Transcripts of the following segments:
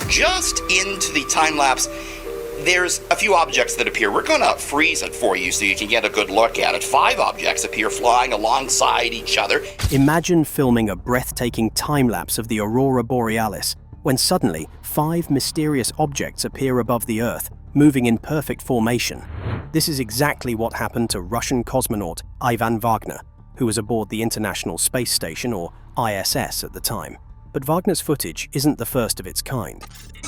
just into the time-lapse, there's a few objects that appear. We're going to freeze it for you so you can get a good look at it. 5 objects appear flying alongside each other. Imagine filming a breathtaking time-lapse of the Aurora Borealis, when suddenly 5 mysterious objects appear above the Earth, moving in perfect formation. This is exactly what happened to Russian cosmonaut Ivan Vagner, who was aboard the International Space Station, or ISS at the time. But Wagner's footage isn't the first of its kind.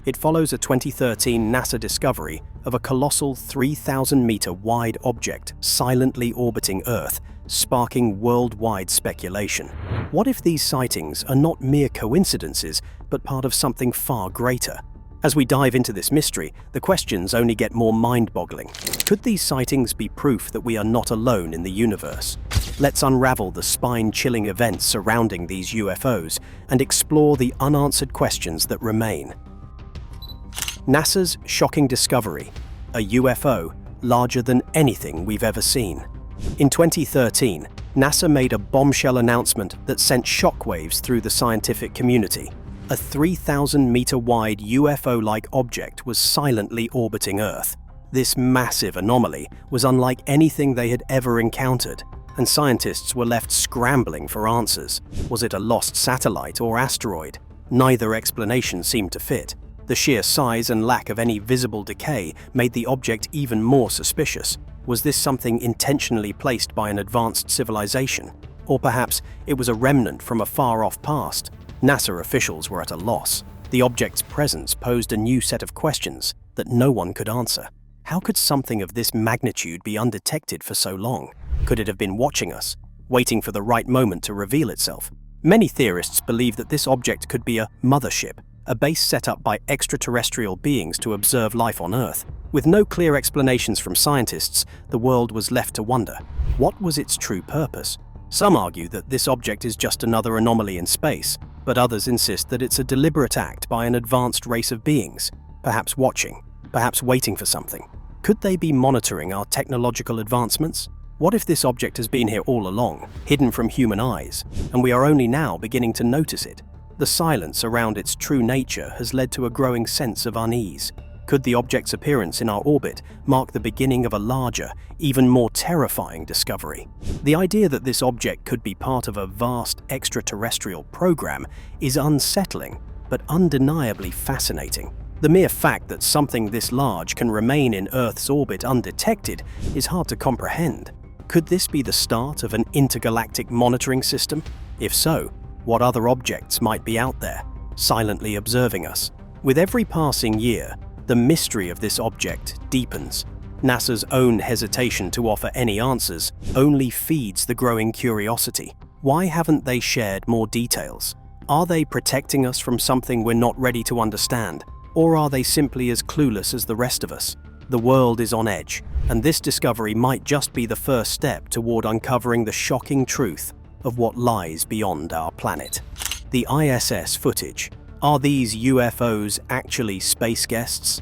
It follows a 2013 NASA discovery of a colossal 3,000-meter wide object silently orbiting Earth, sparking worldwide speculation. What if these sightings are not mere coincidences, but part of something far greater? As we dive into this mystery, the questions only get more mind-boggling. Could these sightings be proof that we are not alone in the universe? Let's unravel the spine-chilling events surrounding these UFOs and explore the unanswered questions that remain. NASA's shocking discovery: a UFO larger than anything we've ever seen. In 2013, NASA made a bombshell announcement that sent shockwaves through the scientific community. A 3,000-meter wide UFO-like object was silently orbiting Earth. This massive anomaly was unlike anything they had ever encountered, and scientists were left scrambling for answers. Was it a lost satellite or asteroid? Neither explanation seemed to fit. The sheer size and lack of any visible decay made the object even more suspicious. Was this something intentionally placed by an advanced civilization? Or perhaps it was a remnant from a far-off past? NASA officials were at a loss. The object's presence posed a new set of questions that no one could answer. How could something of this magnitude be undetected for so long? Could it have been watching us, waiting for the right moment to reveal itself? Many theorists believe that this object could be a mothership, a base set up by extraterrestrial beings to observe life on Earth. With no clear explanations from scientists, the world was left to wonder. What was its true purpose? Some argue that this object is just another anomaly in space, but others insist that it's a deliberate act by an advanced race of beings, perhaps watching, perhaps waiting for something. Could they be monitoring our technological advancements? What if this object has been here all along, hidden from human eyes, and we are only now beginning to notice it? The silence around its true nature has led to a growing sense of unease. Could the object's appearance in our orbit mark the beginning of a larger, even more terrifying discovery? The idea that this object could be part of a vast extraterrestrial program is unsettling, but undeniably fascinating. The mere fact that something this large can remain in Earth's orbit undetected is hard to comprehend. Could this be the start of an intergalactic monitoring system? If so, what other objects might be out there, silently observing us? With every passing year, the mystery of this object deepens. NASA's own hesitation to offer any answers only feeds the growing curiosity. Why haven't they shared more details? Are they protecting us from something we're not ready to understand? Or are they simply as clueless as the rest of us? The world is on edge, and this discovery might just be the first step toward uncovering the shocking truth of what lies beyond our planet. The ISS footage. Are these UFOs actually space guests?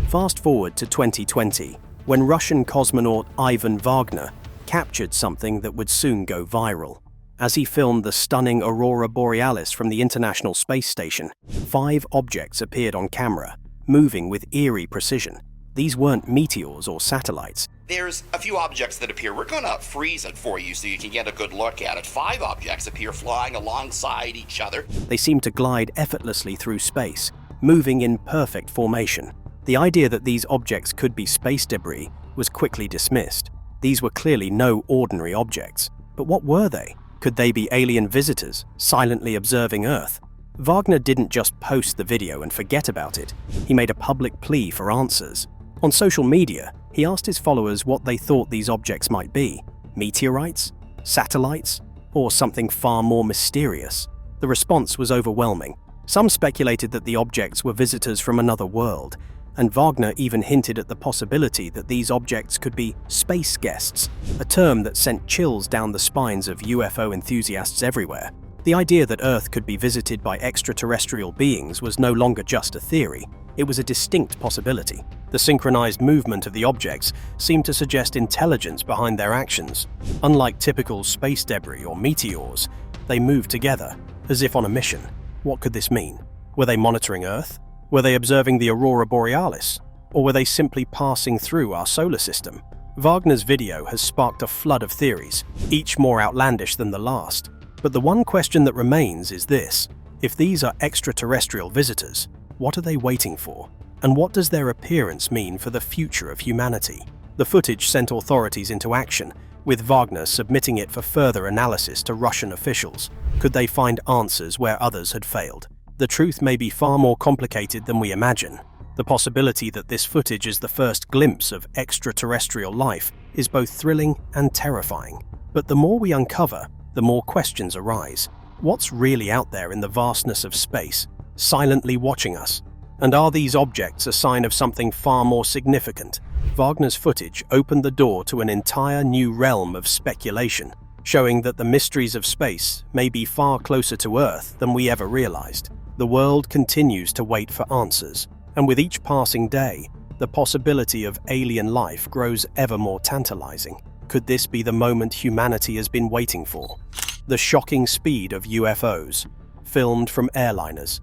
Fast forward to 2020, when Russian cosmonaut Ivan Vagner captured something that would soon go viral. As he filmed the stunning Aurora Borealis from the International Space Station, 5 objects appeared on camera, moving with eerie precision. These weren't meteors or satellites. There's a few objects that appear. We're going to freeze it for you so you can get a good look at it. 5 objects appear flying alongside each other. They seemed to glide effortlessly through space, moving in perfect formation. The idea that these objects could be space debris was quickly dismissed. These were clearly no ordinary objects. But what were they? Could they be alien visitors, silently observing Earth? Wagner didn't just post the video and forget about it. He made a public plea for answers. On social media, he asked his followers what they thought these objects might be: meteorites, satellites, or something far more mysterious. The response was overwhelming. Some speculated that the objects were visitors from another world, and Wagner even hinted at the possibility that these objects could be space guests, a term that sent chills down the spines of UFO enthusiasts everywhere. The idea that Earth could be visited by extraterrestrial beings was no longer just a theory. It was a distinct possibility. The synchronized movement of the objects seemed to suggest intelligence behind their actions. Unlike typical space debris or meteors, they moved together, as if on a mission. What could this mean? Were they monitoring Earth? Were they observing the Aurora Borealis? Or were they simply passing through our solar system? Wagner's video has sparked a flood of theories, each more outlandish than the last. But the one question that remains is this: if these are extraterrestrial visitors, what are they waiting for? And what does their appearance mean for the future of humanity? The footage sent authorities into action, with Wagner submitting it for further analysis to Russian officials. Could they find answers where others had failed? The truth may be far more complicated than we imagine. The possibility that this footage is the first glimpse of extraterrestrial life is both thrilling and terrifying. But the more we uncover, the more questions arise. What's really out there in the vastness of space, silently watching us? And are these objects a sign of something far more significant? Wagner's footage opened the door to an entire new realm of speculation, showing that the mysteries of space may be far closer to Earth than we ever realized. The world continues to wait for answers, and with each passing day, the possibility of alien life grows ever more tantalizing. Could this be the moment humanity has been waiting for? The shocking speed of UFOs, filmed from airliners.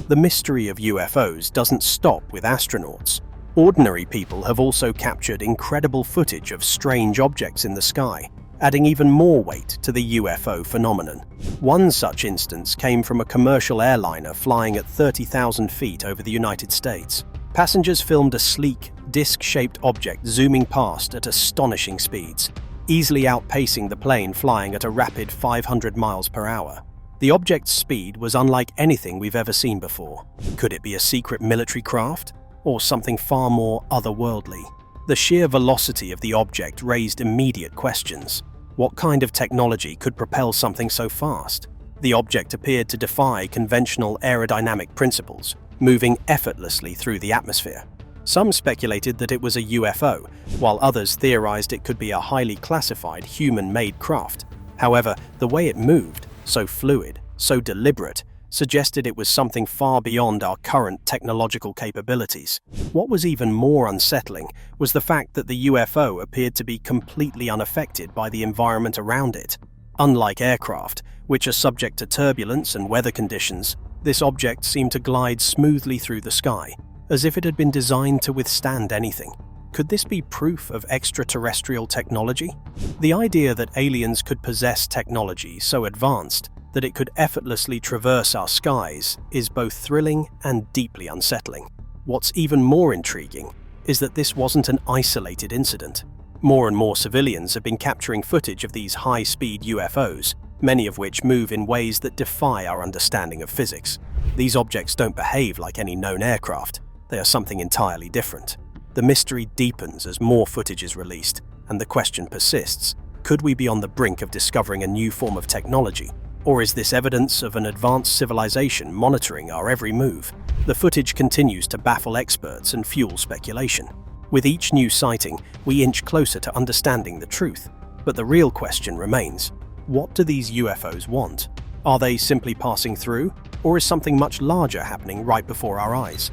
The mystery of UFOs doesn't stop with astronauts. Ordinary people have also captured incredible footage of strange objects in the sky, adding even more weight to the UFO phenomenon. One such instance came from a commercial airliner flying at 30,000 feet over the United States. Passengers filmed a sleek, disc-shaped object zooming past at astonishing speeds, easily outpacing the plane flying at a rapid 500 miles per hour. The object's speed was unlike anything we've ever seen before. Could it be a secret military craft? Or something far more otherworldly? The sheer velocity of the object raised immediate questions. What kind of technology could propel something so fast? The object appeared to defy conventional aerodynamic principles, moving effortlessly through the atmosphere. Some speculated that it was a UFO, while others theorized it could be a highly classified human-made craft. However, the way it moved, so fluid, so deliberate, suggested it was something far beyond our current technological capabilities. What was even more unsettling was the fact that the UFO appeared to be completely unaffected by the environment around it. Unlike aircraft, which are subject to turbulence and weather conditions, this object seemed to glide smoothly through the sky, as if it had been designed to withstand anything. Could this be proof of extraterrestrial technology? The idea that aliens could possess technology so advanced that it could effortlessly traverse our skies is both thrilling and deeply unsettling. What's even more intriguing is that this wasn't an isolated incident. More and more civilians have been capturing footage of these high-speed UFOs, many of which move in ways that defy our understanding of physics. These objects don't behave like any known aircraft. They are something entirely different. The mystery deepens as more footage is released, and the question persists: could we be on the brink of discovering a new form of technology? Or is this evidence of an advanced civilization monitoring our every move? The footage continues to baffle experts and fuel speculation. With each new sighting, we inch closer to understanding the truth. But the real question remains: what do these UFOs want? Are they simply passing through, or is something much larger happening right before our eyes?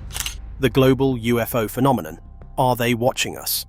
The global UFO phenomenon. Are they watching us?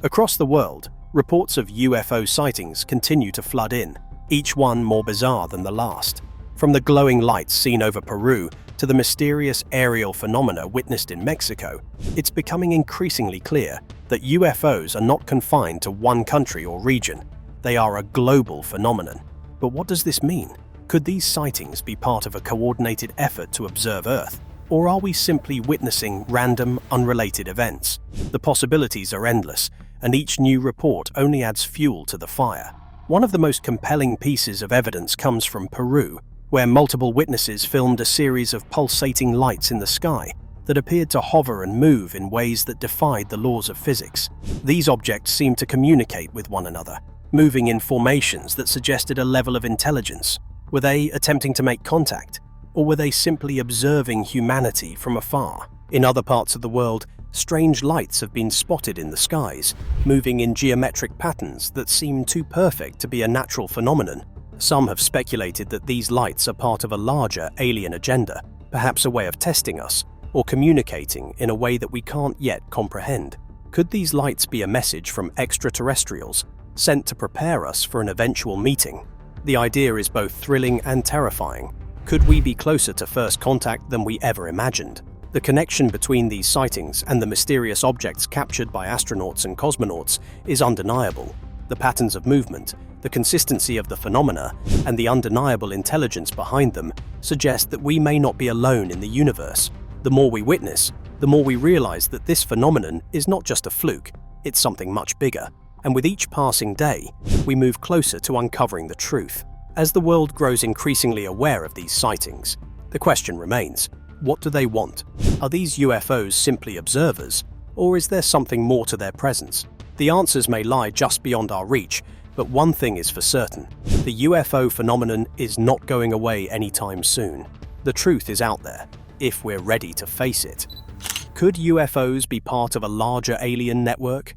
Across the world, reports of UFO sightings continue to flood in, each one more bizarre than the last. From the glowing lights seen over Peru to the mysterious aerial phenomena witnessed in Mexico, it's becoming increasingly clear that UFOs are not confined to one country or region. They are a global phenomenon. But what does this mean? Could these sightings be part of a coordinated effort to observe Earth? Or are we simply witnessing random, unrelated events? The possibilities are endless, and each new report only adds fuel to the fire. One of the most compelling pieces of evidence comes from Peru, where multiple witnesses filmed a series of pulsating lights in the sky that appeared to hover and move in ways that defied the laws of physics. These objects seemed to communicate with one another, moving in formations that suggested a level of intelligence. Were they attempting to make contact? Or were they simply observing humanity from afar? In other parts of the world, strange lights have been spotted in the skies, moving in geometric patterns that seem too perfect to be a natural phenomenon. Some have speculated that these lights are part of a larger alien agenda, perhaps a way of testing us, or communicating in a way that we can't yet comprehend. Could these lights be a message from extraterrestrials, sent to prepare us for an eventual meeting? The idea is both thrilling and terrifying. Could we be closer to first contact than we ever imagined? The connection between these sightings and the mysterious objects captured by astronauts and cosmonauts is undeniable. The patterns of movement, the consistency of the phenomena, and the undeniable intelligence behind them suggest that we may not be alone in the universe. The more we witness, the more we realize that this phenomenon is not just a fluke, it's something much bigger. And with each passing day, we move closer to uncovering the truth. As the world grows increasingly aware of these sightings, the question remains, what do they want? Are these UFOs simply observers, or is there something more to their presence? The answers may lie just beyond our reach, but one thing is for certain. The UFO phenomenon is not going away anytime soon. The truth is out there, if we're ready to face it. Could UFOs be part of a larger alien network?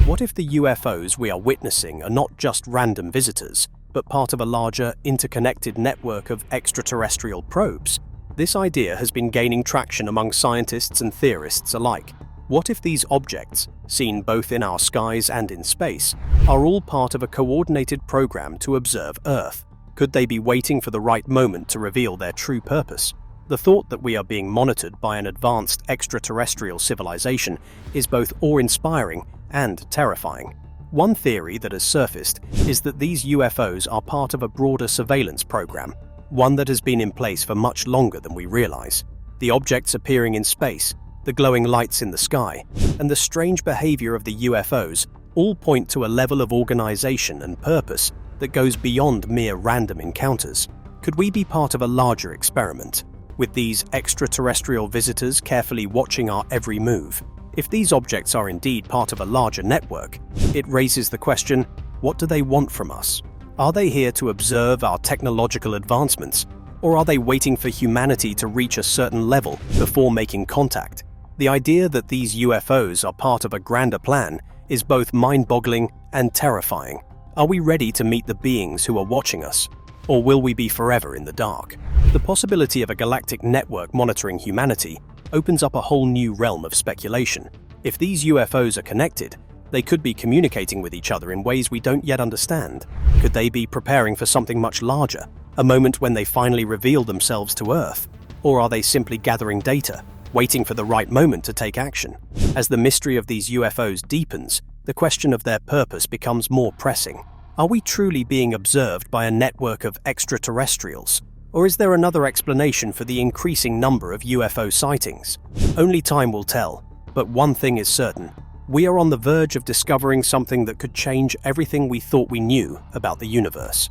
What if the UFOs we are witnessing are not just random visitors, but part of a larger, interconnected network of extraterrestrial probes? This idea has been gaining traction among scientists and theorists alike. What if these objects, seen both in our skies and in space, are all part of a coordinated program to observe Earth? Could they be waiting for the right moment to reveal their true purpose? The thought that we are being monitored by an advanced extraterrestrial civilization is both awe-inspiring and terrifying. One theory that has surfaced is that these UFOs are part of a broader surveillance program, one that has been in place for much longer than we realize. The objects appearing in space, the glowing lights in the sky, and the strange behavior of the UFOs all point to a level of organization and purpose that goes beyond mere random encounters. Could we be part of a larger experiment, with these extraterrestrial visitors carefully watching our every move? If these objects are indeed part of a larger network, it raises the question, what do they want from us? Are they here to observe our technological advancements, or are they waiting for humanity to reach a certain level before making contact? The idea that these UFOs are part of a grander plan is both mind-boggling and terrifying. Are we ready to meet the beings who are watching us, or will we be forever in the dark? The possibility of a galactic network monitoring humanity opens up a whole new realm of speculation. If these UFOs are connected, they could be communicating with each other in ways we don't yet understand. Could they be preparing for something much larger, a moment when they finally reveal themselves to Earth? Or are they simply gathering data, waiting for the right moment to take action? As the mystery of these UFOs deepens, the question of their purpose becomes more pressing. Are we truly being observed by a network of extraterrestrials? Or is there another explanation for the increasing number of UFO sightings? Only time will tell, but one thing is certain. We are on the verge of discovering something that could change everything we thought we knew about the universe.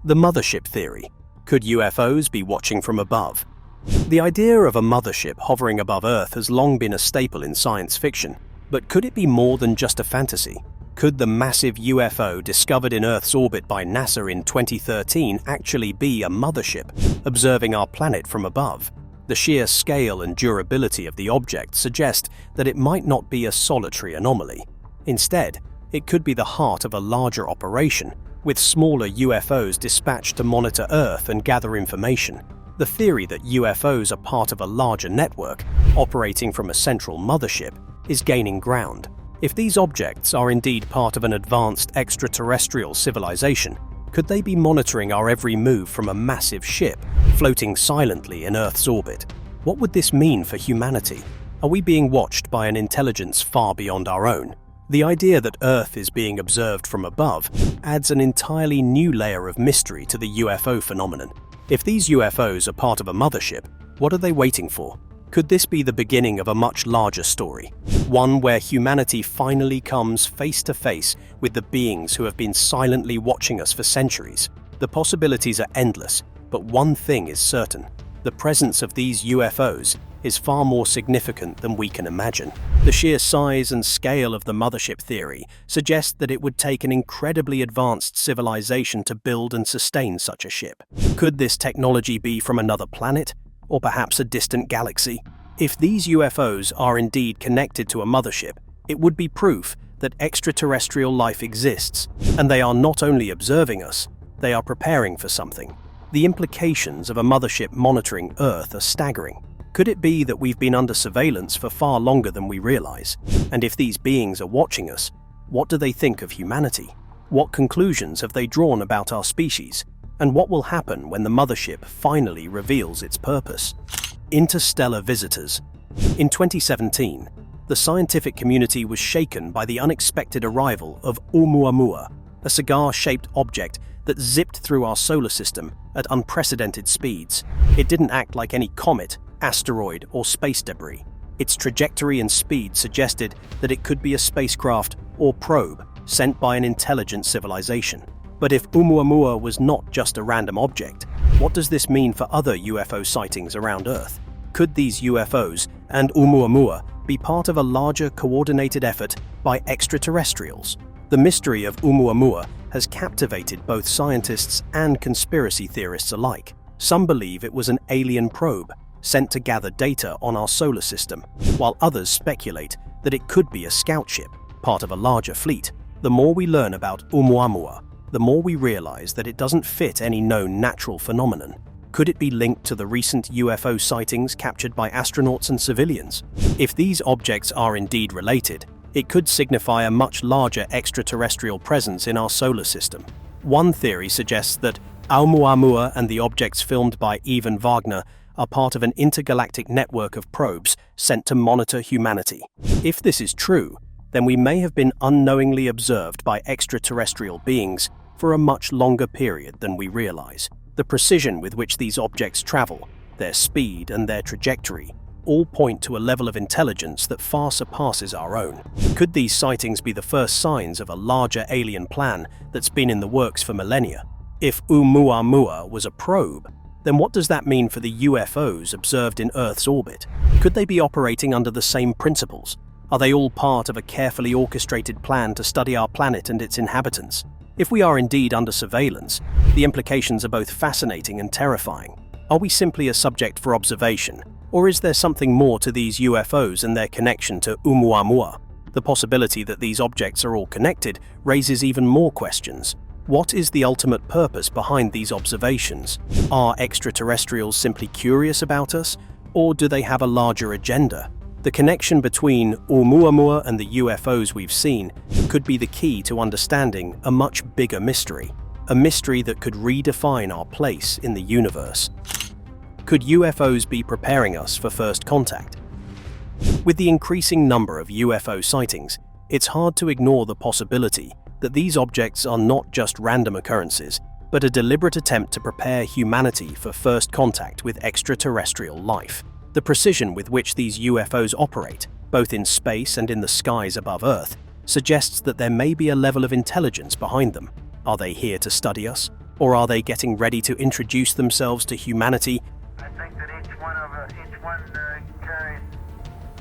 The mothership theory. Could UFOs be watching from above? The idea of a mothership hovering above Earth has long been a staple in science fiction, but could it be more than just a fantasy? Could the massive UFO discovered in Earth's orbit by NASA in 2013 actually be a mothership observing our planet from above? The sheer scale and durability of the object suggest that it might not be a solitary anomaly. Instead, it could be the heart of a larger operation, with smaller UFOs dispatched to monitor Earth and gather information. The theory that UFOs are part of a larger network, operating from a central mothership, is gaining ground. If these objects are indeed part of an advanced extraterrestrial civilization, could they be monitoring our every move from a massive ship, floating silently in Earth's orbit? What would this mean for humanity? Are we being watched by an intelligence far beyond our own? The idea that Earth is being observed from above adds an entirely new layer of mystery to the UFO phenomenon. If these UFOs are part of a mothership, what are they waiting for? Could this be the beginning of a much larger story? One where humanity finally comes face to face with the beings who have been silently watching us for centuries. The possibilities are endless, but one thing is certain. The presence of these UFOs is far more significant than we can imagine. The sheer size and scale of the mothership theory suggests that it would take an incredibly advanced civilization to build and sustain such a ship. Could this technology be from another planet? Or perhaps a distant galaxy? If these UFOs are indeed connected to a mothership, it would be proof that extraterrestrial life exists, and they are not only observing us, they are preparing for something. The implications of a mothership monitoring Earth are staggering. Could it be that we've been under surveillance for far longer than we realize? And if these beings are watching us, what do they think of humanity? What conclusions have they drawn about our species? And what will happen when the mothership finally reveals its purpose? Interstellar visitors. In 2017, the scientific community was shaken by the unexpected arrival of Oumuamua, a cigar-shaped object that zipped through our solar system at unprecedented speeds. It didn't act like any comet, asteroid, or space debris. Its trajectory and speed suggested that it could be a spacecraft or probe sent by an intelligent civilization. But if Oumuamua was not just a random object, what does this mean for other UFO sightings around Earth? Could these UFOs and Oumuamua be part of a larger coordinated effort by extraterrestrials? The mystery of Oumuamua has captivated both scientists and conspiracy theorists alike. Some believe it was an alien probe sent to gather data on our solar system, while others speculate that it could be a scout ship, part of a larger fleet. The more we learn about Oumuamua, the more we realize that it doesn't fit any known natural phenomenon. Could it be linked to the recent UFO sightings captured by astronauts and civilians? If these objects are indeed related, it could signify a much larger extraterrestrial presence in our solar system. One theory suggests that Oumuamua and the objects filmed by Ivan Vagner are part of an intergalactic network of probes sent to monitor humanity. If this is true, then we may have been unknowingly observed by extraterrestrial beings for a much longer period than we realize. The precision with which these objects travel, their speed and their trajectory, all point to a level of intelligence that far surpasses our own. Could these sightings be the first signs of a larger alien plan that's been in the works for millennia? If Oumuamua was a probe, then what does that mean for the UFOs observed in Earth's orbit? Could they be operating under the same principles? Are they all part of a carefully orchestrated plan to study our planet and its inhabitants? If we are indeed under surveillance, the implications are both fascinating and terrifying. Are we simply a subject for observation, or is there something more to these UFOs and their connection to Oumuamua? The possibility that these objects are all connected raises even more questions. What is the ultimate purpose behind these observations? Are extraterrestrials simply curious about us, or do they have a larger agenda? The connection between Oumuamua and the UFOs we've seen could be the key to understanding a much bigger mystery, a mystery that could redefine our place in the universe. Could UFOs be preparing us for first contact? With the increasing number of UFO sightings, it's hard to ignore the possibility that these objects are not just random occurrences, but a deliberate attempt to prepare humanity for first contact with extraterrestrial life. The precision with which these UFOs operate, both in space and in the skies above Earth, suggests that there may be a level of intelligence behind them. Are they here to study us, or are they getting ready to introduce themselves to humanity? I think that each one carries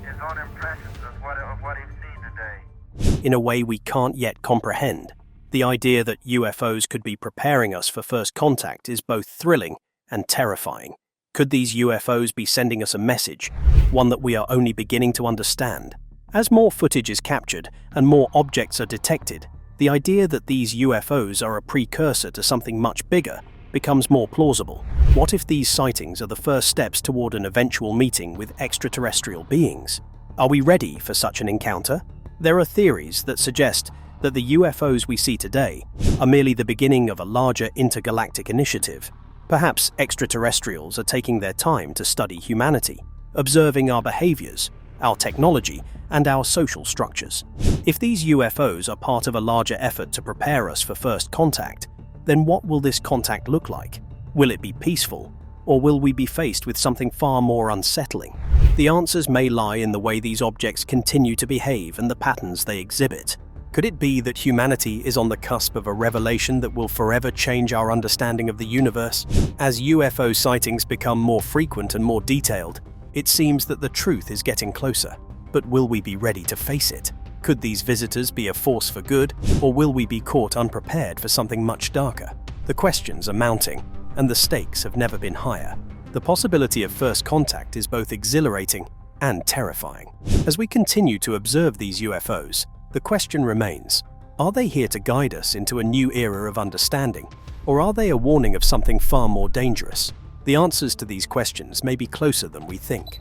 his own impressions of what he's seen today. In a way we can't yet comprehend. The idea that UFOs could be preparing us for first contact is both thrilling and terrifying. Could these UFOs be sending us a message, one that we are only beginning to understand? As more footage is captured and more objects are detected, the idea that these UFOs are a precursor to something much bigger becomes more plausible. What if these sightings are the first steps toward an eventual meeting with extraterrestrial beings? Are we ready for such an encounter? There are theories that suggest that the UFOs we see today are merely the beginning of a larger intergalactic initiative. Perhaps extraterrestrials are taking their time to study humanity, observing our behaviors, our technology, and our social structures. If these UFOs are part of a larger effort to prepare us for first contact, then what will this contact look like? Will it be peaceful, or will we be faced with something far more unsettling? The answers may lie in the way these objects continue to behave and the patterns they exhibit. Could it be that humanity is on the cusp of a revelation that will forever change our understanding of the universe? As UFO sightings become more frequent and more detailed, it seems that the truth is getting closer. But will we be ready to face it? Could these visitors be a force for good, or will we be caught unprepared for something much darker? The questions are mounting, and the stakes have never been higher. The possibility of first contact is both exhilarating and terrifying. As we continue to observe these UFOs, the question remains, are they here to guide us into a new era of understanding, or are they a warning of something far more dangerous? The answers to these questions may be closer than we think.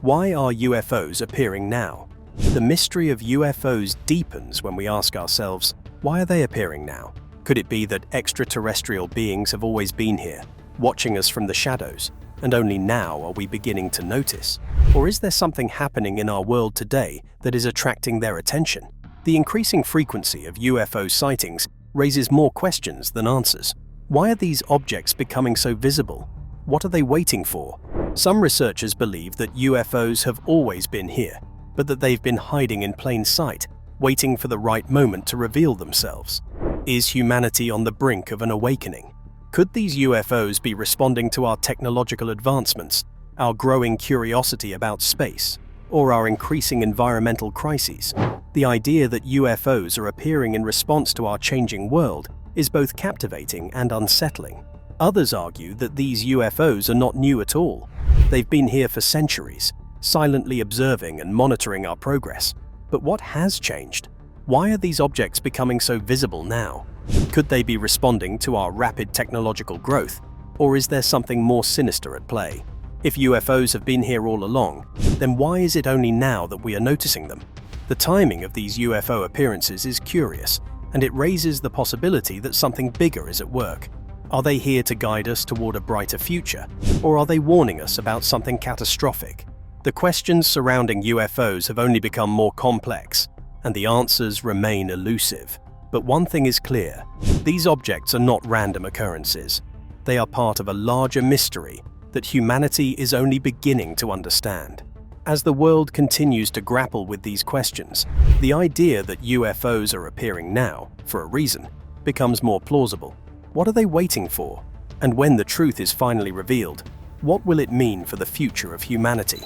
Why are UFOs appearing now? The mystery of UFOs deepens when we ask ourselves, why are they appearing now? Could it be that extraterrestrial beings have always been here, watching us from the shadows? and only now are we beginning to notice? Or is there something happening in our world today that is attracting their attention? The increasing frequency of UFO sightings raises more questions than answers. Why are these objects becoming so visible? What are they waiting for? Some researchers believe that UFOs have always been here, but that they've been hiding in plain sight, waiting for the right moment to reveal themselves. Is humanity on the brink of an awakening? Could these UFOs be responding to our technological advancements, our growing curiosity about space, or our increasing environmental crises? The idea that UFOs are appearing in response to our changing world is both captivating and unsettling. Others argue that these UFOs are not new at all. They've been here for centuries, silently observing and monitoring our progress. But what has changed? Why are these objects becoming so visible now? Could they be responding to our rapid technological growth, or is there something more sinister at play? If UFOs have been here all along, then why is it only now that we are noticing them? The timing of these UFO appearances is curious, and it raises the possibility that something bigger is at work. Are they here to guide us toward a brighter future, or are they warning us about something catastrophic? The questions surrounding UFOs have only become more complex, and the answers remain elusive. But one thing is clear: these objects are not random occurrences. They are part of a larger mystery that humanity is only beginning to understand. As the world continues to grapple with these questions, the idea that UFOs are appearing now, for a reason, becomes more plausible. What are they waiting for? And when the truth is finally revealed, what will it mean for the future of humanity?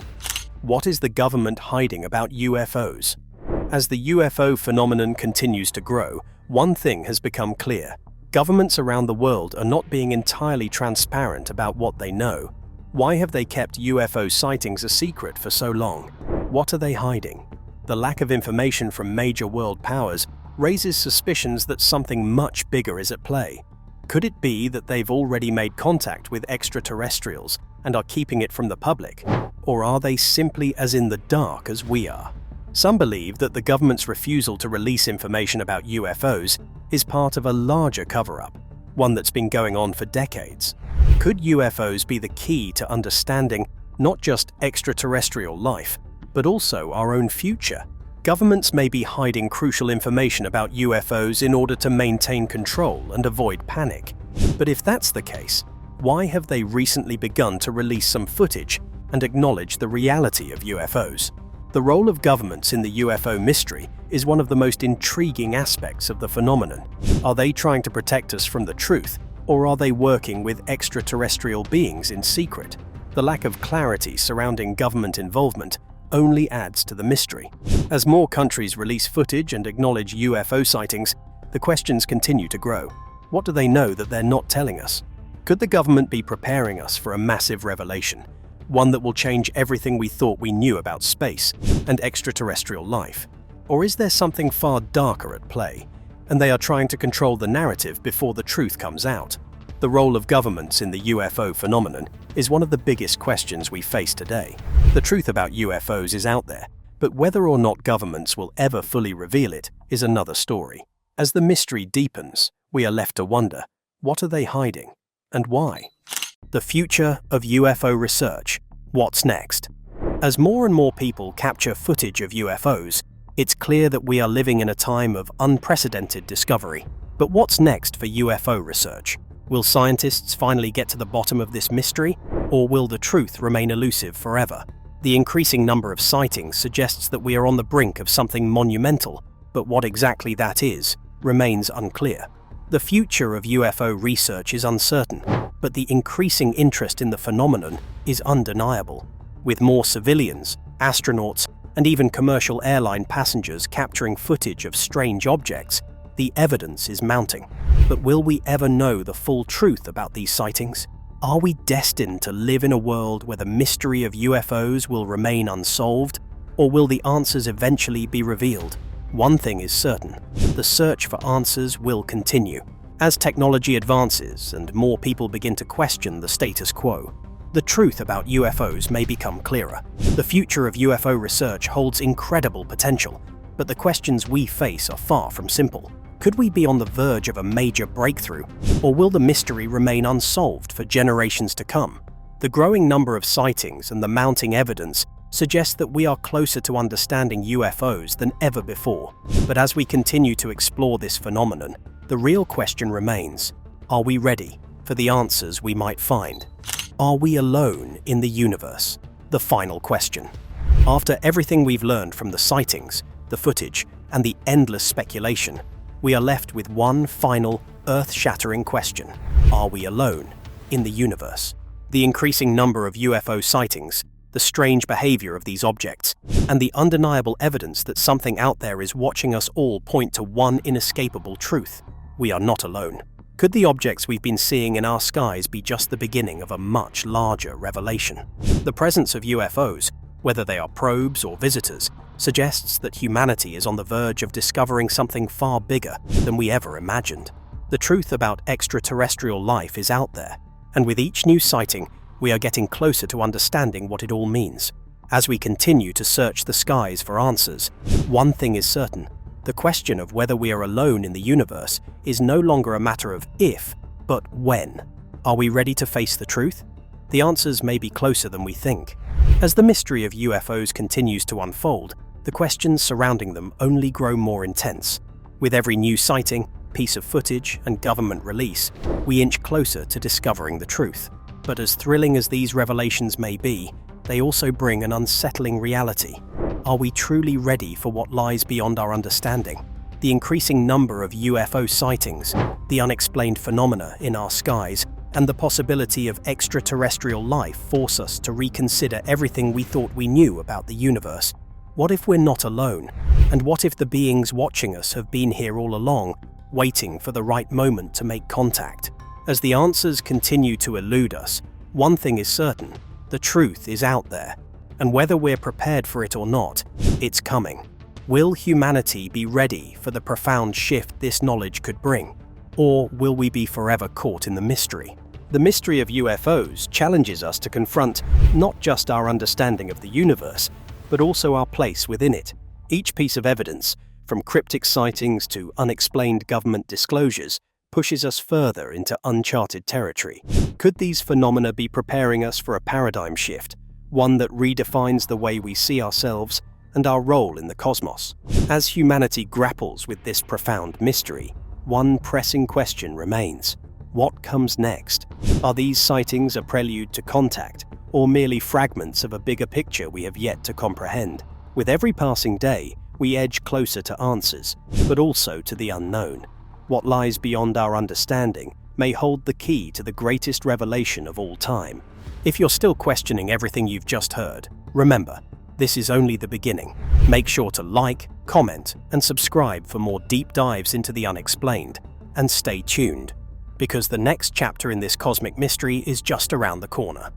What is the government hiding about UFOs? As the UFO phenomenon continues to grow, one thing has become clear: governments around the world are not being entirely transparent about what they know. Why have they kept UFO sightings a secret for so long? What are they hiding? The lack of information from major world powers raises suspicions that something much bigger is at play. Could it be that they've already made contact with extraterrestrials and are keeping it from the public? Or are they simply as in the dark as we are? Some believe that the government's refusal to release information about UFOs is part of a larger cover-up, one that's been going on for decades. Could UFOs be the key to understanding not just extraterrestrial life, but also our own future? Governments may be hiding crucial information about UFOs in order to maintain control and avoid panic. But if that's the case, why have they recently begun to release some footage and acknowledge the reality of UFOs? The role of governments in the UFO mystery is one of the most intriguing aspects of the phenomenon. Are they trying to protect us from the truth, or are they working with extraterrestrial beings in secret? The lack of clarity surrounding government involvement only adds to the mystery. As more countries release footage and acknowledge UFO sightings, the questions continue to grow. What do they know that they're not telling us? Could the government be preparing us for a massive revelation? One that will change everything we thought we knew about space and extraterrestrial life? Or is there something far darker at play, and they are trying to control the narrative before the truth comes out? The role of governments in the UFO phenomenon is one of the biggest questions we face today. The truth about UFOs is out there, but whether or not governments will ever fully reveal it is another story. As the mystery deepens, we are left to wonder, what are they hiding, and why? The future of UFO research. What's next? As more and more people capture footage of UFOs, it's clear that we are living in a time of unprecedented discovery. But what's next for UFO research? Will scientists finally get to the bottom of this mystery, or will the truth remain elusive forever? The increasing number of sightings suggests that we are on the brink of something monumental, but what exactly that is remains unclear. The future of UFO research is uncertain, but the increasing interest in the phenomenon is undeniable. With more civilians, astronauts, and even commercial airline passengers capturing footage of strange objects, the evidence is mounting. But will we ever know the full truth about these sightings? Are we destined to live in a world where the mystery of UFOs will remain unsolved, or will the answers eventually be revealed? One thing is certain: the search for answers will continue. As technology advances and more people begin to question the status quo, the truth about UFOs may become clearer. The future of UFO research holds incredible potential, but the questions we face are far from simple. Could we be on the verge of a major breakthrough, or will the mystery remain unsolved for generations to come? The growing number of sightings and the mounting evidence suggest that we are closer to understanding UFOs than ever before. But as we continue to explore this phenomenon, the real question remains: are we ready for the answers we might find? Are we alone in the universe? The final question. After everything we've learned from the sightings, the footage, and the endless speculation, we are left with one final, earth-shattering question. Are we alone in the universe? The increasing number of UFO sightings, the strange behavior of these objects, and the undeniable evidence that something out there is watching us all point to one inescapable truth: we are not alone. Could the objects we've been seeing in our skies be just the beginning of a much larger revelation? The presence of UFOs, whether they are probes or visitors, suggests that humanity is on the verge of discovering something far bigger than we ever imagined. The truth about extraterrestrial life is out there, and with each new sighting, we are getting closer to understanding what it all means. As we continue to search the skies for answers, one thing is certain: the question of whether we are alone in the universe is no longer a matter of if, but when. Are we ready to face the truth? The answers may be closer than we think. As the mystery of UFOs continues to unfold, the questions surrounding them only grow more intense. With every new sighting, piece of footage, and government release, we inch closer to discovering the truth. But as thrilling as these revelations may be, they also bring an unsettling reality. Are we truly ready for what lies beyond our understanding? The increasing number of UFO sightings, the unexplained phenomena in our skies, and the possibility of extraterrestrial life force us to reconsider everything we thought we knew about the universe. What if we're not alone? And what if the beings watching us have been here all along, waiting for the right moment to make contact? As the answers continue to elude us, one thing is certain: the truth is out there. And whether we're prepared for it or not, it's coming. Will humanity be ready for the profound shift this knowledge could bring? Or will we be forever caught in the mystery? The mystery of UFOs challenges us to confront not just our understanding of the universe, but also our place within it. Each piece of evidence, from cryptic sightings to unexplained government disclosures, pushes us further into uncharted territory. Could these phenomena be preparing us for a paradigm shift, one that redefines the way we see ourselves and our role in the cosmos? As humanity grapples with this profound mystery, one pressing question remains: what comes next? Are these sightings a prelude to contact, or merely fragments of a bigger picture we have yet to comprehend? With every passing day, we edge closer to answers, but also to the unknown. What lies beyond our understanding may hold the key to the greatest revelation of all time. If you're still questioning everything you've just heard, remember, this is only the beginning. Make sure to like, comment, and subscribe for more deep dives into the unexplained. And stay tuned, because the next chapter in this cosmic mystery is just around the corner.